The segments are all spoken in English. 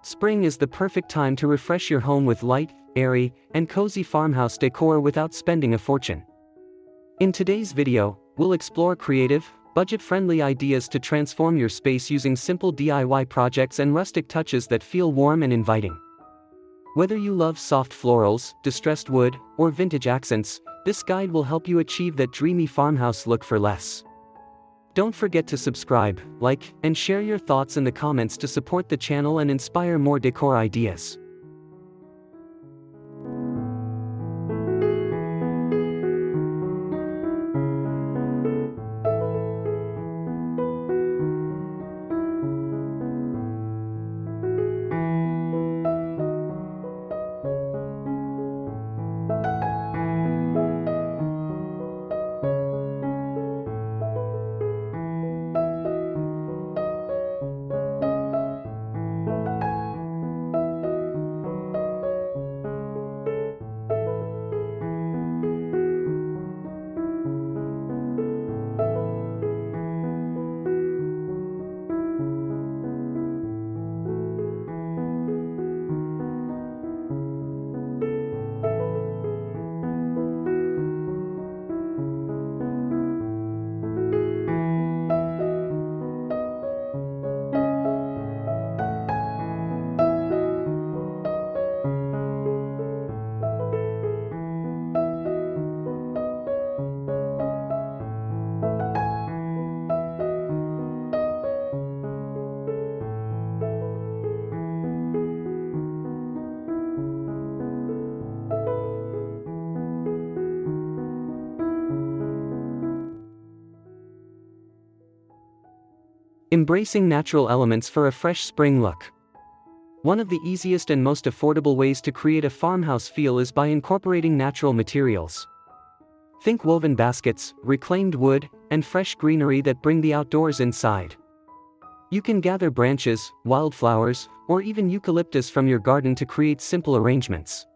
Spring is the perfect time to refresh your home with light, airy, and cozy farmhouse decor without spending a fortune. In today's video, we'll explore creative, budget-friendly ideas to transform your space using simple DIY projects and rustic touches that feel warm and inviting. Whether you love soft florals, distressed wood, or vintage accents, this guide will help you achieve that dreamy farmhouse look for less. Don't forget to subscribe, like, and share your thoughts in the comments to support the channel and inspire more decor ideas. Embracing natural elements for a fresh spring look. One of the easiest and most affordable ways to create a farmhouse feel is by incorporating natural materials. Think woven baskets, reclaimed wood, and fresh greenery that bring the outdoors inside. You can gather branches, wildflowers, or even eucalyptus from your garden to create simple arrangements.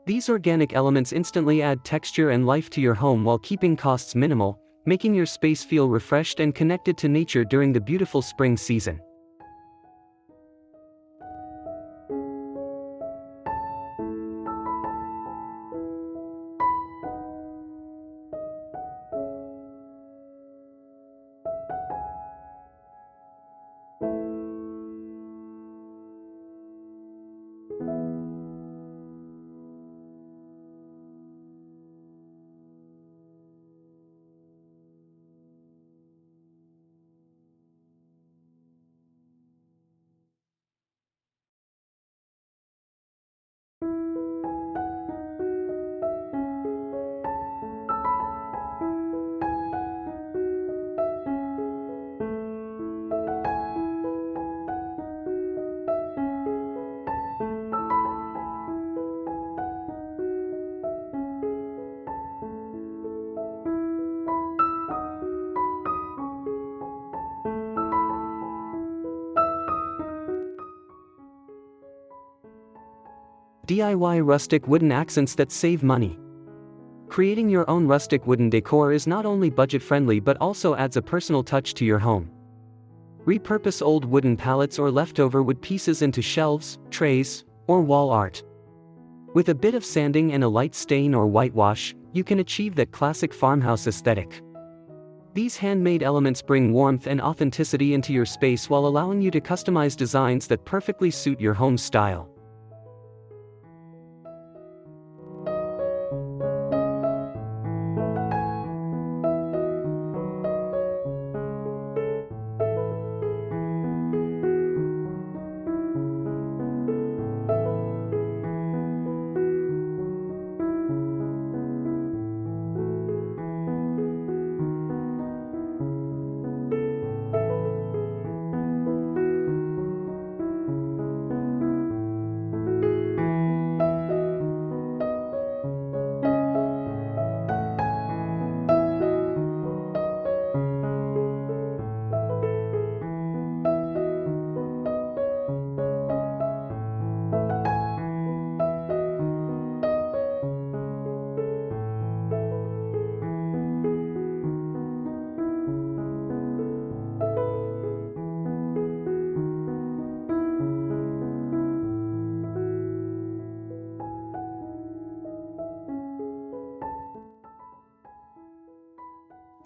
These organic elements instantly add texture and life to your home while keeping costs minimal, making your space feel refreshed and connected to nature during the beautiful spring season. DIY rustic wooden accents that save money. Creating your own rustic wooden decor is not only budget-friendly but also adds a personal touch to your home. Repurpose old wooden pallets or leftover wood pieces into shelves, trays, or wall art. With a bit of sanding and a light stain or whitewash, you can achieve that classic farmhouse aesthetic. These handmade elements bring warmth and authenticity into your space while allowing you to customize designs that perfectly suit your home style.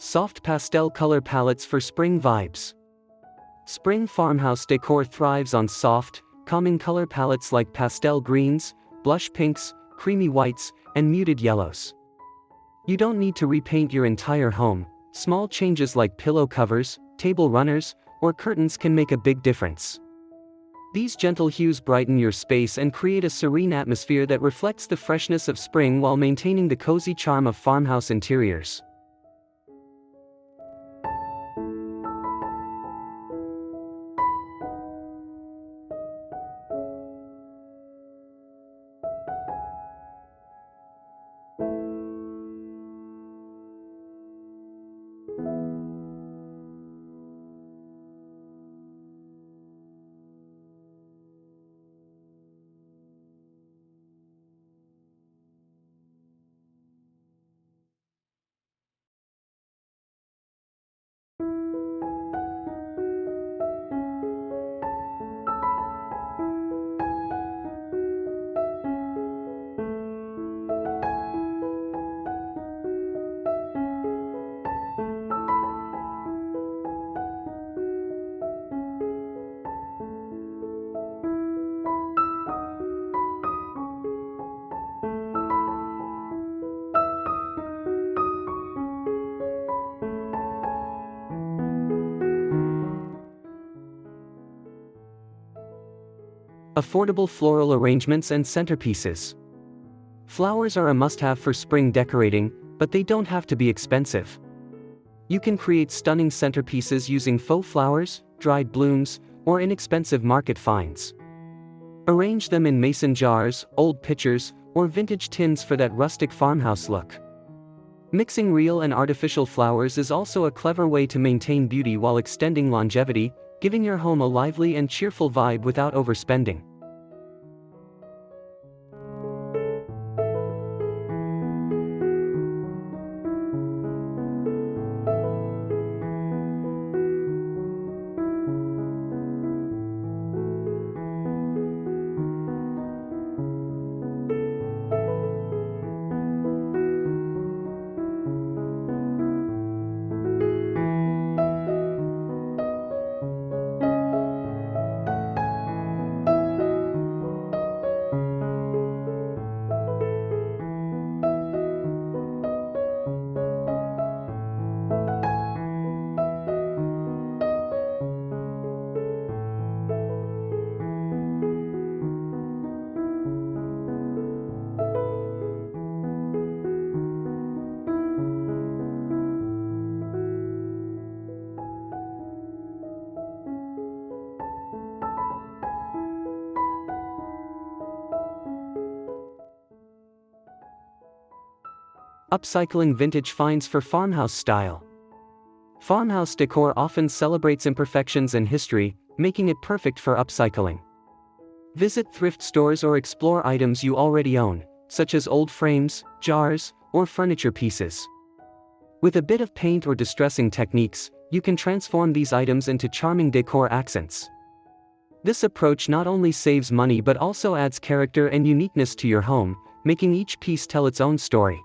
Soft pastel color palettes for spring vibes. Spring farmhouse decor thrives on soft, calming color palettes like pastel greens, blush pinks, creamy whites, and muted yellows. You don't need to repaint your entire home. Small changes like pillow covers, table runners, or curtains can make a big difference. These gentle hues brighten your space and create a serene atmosphere that reflects the freshness of spring while maintaining the cozy charm of farmhouse interiors. Affordable floral arrangements and centerpieces. Flowers are a must-have for spring decorating, but they don't have to be expensive. You can create stunning centerpieces using faux flowers, dried blooms, or inexpensive market finds. Arrange them in mason jars, old pitchers, or vintage tins for that rustic farmhouse look. Mixing real and artificial flowers is also a clever way to maintain beauty while extending longevity, giving your home a lively and cheerful vibe without overspending. Upcycling vintage finds for farmhouse style. Farmhouse decor often celebrates imperfections and history, making it perfect for upcycling. Visit thrift stores or explore items you already own, such as old frames, jars, or furniture pieces. With a bit of paint or distressing techniques, you can transform these items into charming decor accents. This approach not only saves money but also adds character and uniqueness to your home, making each piece tell its own story.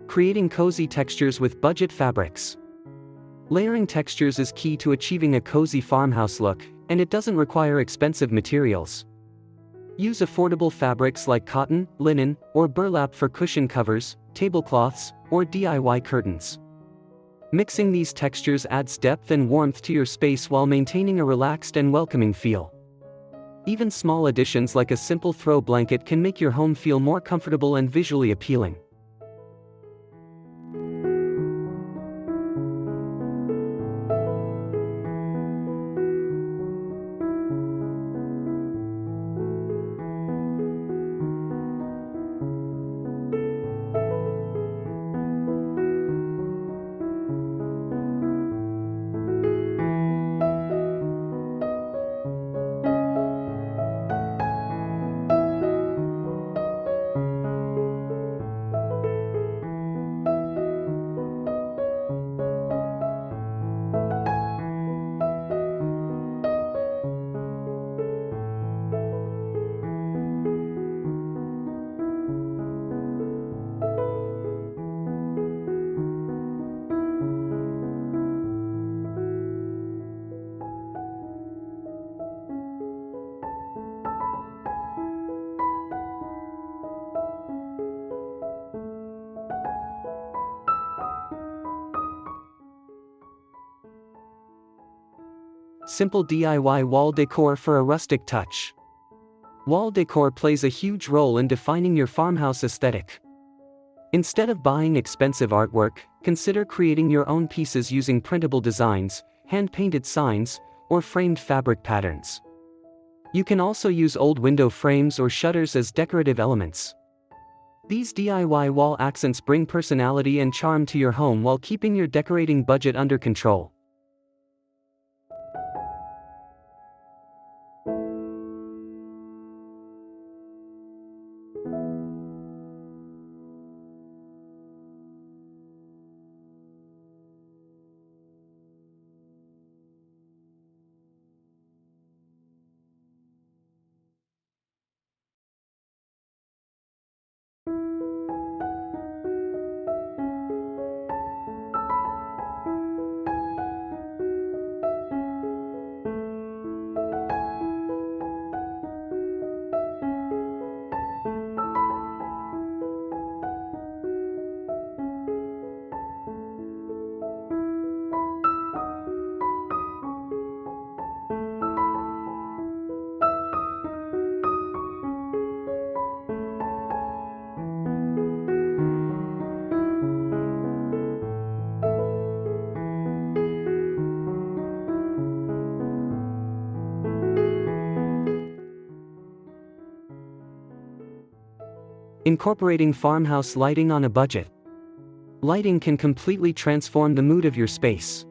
Creating cozy textures with budget fabrics. Layering textures is key to achieving a cozy farmhouse look, and it doesn't require expensive materials. Use affordable fabrics like cotton, linen, or burlap for cushion covers, tablecloths, or DIY curtains. Mixing these textures adds depth and warmth to your space while maintaining a relaxed and welcoming feel. Even small additions like a simple throw blanket can make your home feel more comfortable and visually appealing. Simple DIY wall decor for a rustic touch. Wall decor plays a huge role in defining your farmhouse aesthetic. Instead of buying expensive artwork, consider creating your own pieces using printable designs, hand-painted signs, or framed fabric patterns. You can also use old window frames or shutters as decorative elements. These DIY wall accents bring personality and charm to your home while keeping your decorating budget under control. Incorporating farmhouse lighting on a budget. Lighting can completely transform the mood of your space.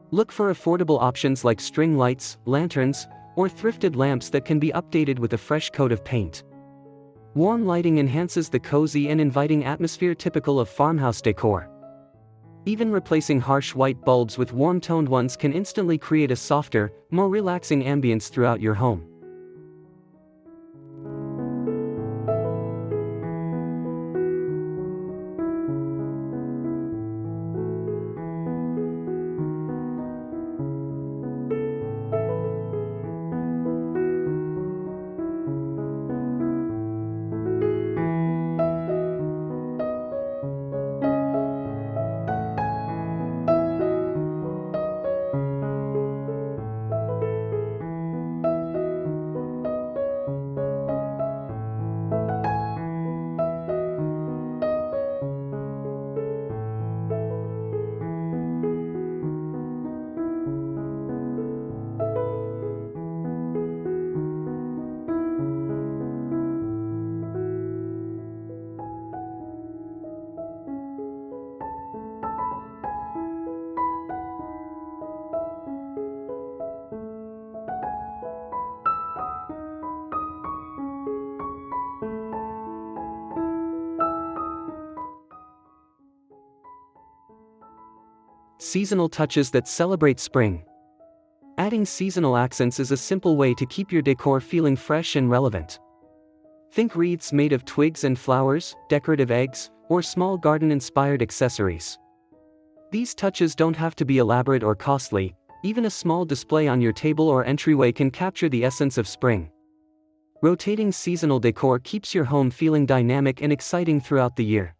Look for affordable options like string lights, lanterns, or thrifted lamps that can be updated with a fresh coat of paint. Warm lighting enhances the cozy and inviting atmosphere typical of farmhouse decor. Even replacing harsh white bulbs with warm-toned ones can instantly create a softer, more relaxing ambience throughout your home. Seasonal touches that celebrate spring. Adding seasonal accents is a simple way to keep your decor feeling fresh and relevant. Think wreaths made of twigs and flowers, decorative eggs, or small garden-inspired accessories. These touches don't have to be elaborate or costly, even a small display on your table or entryway can capture the essence of spring. Rotating seasonal decor keeps your home feeling dynamic and exciting throughout the year.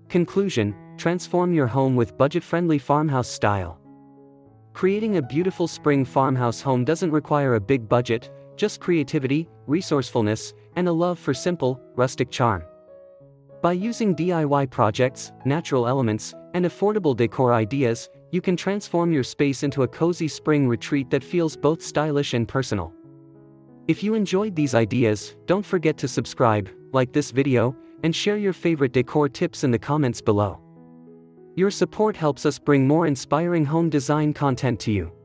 Conclusion: transform your home with budget-friendly farmhouse style. Creating a beautiful spring farmhouse home doesn't require a big budget, just creativity, resourcefulness, and a love for simple, rustic charm. By using DIY projects, natural elements, and affordable decor ideas, you can transform your space into a cozy spring retreat that feels both stylish and personal. If you enjoyed these ideas, don't forget to subscribe, like this video, and share your favorite decor tips in the comments below. Your support helps us bring more inspiring home design content to you.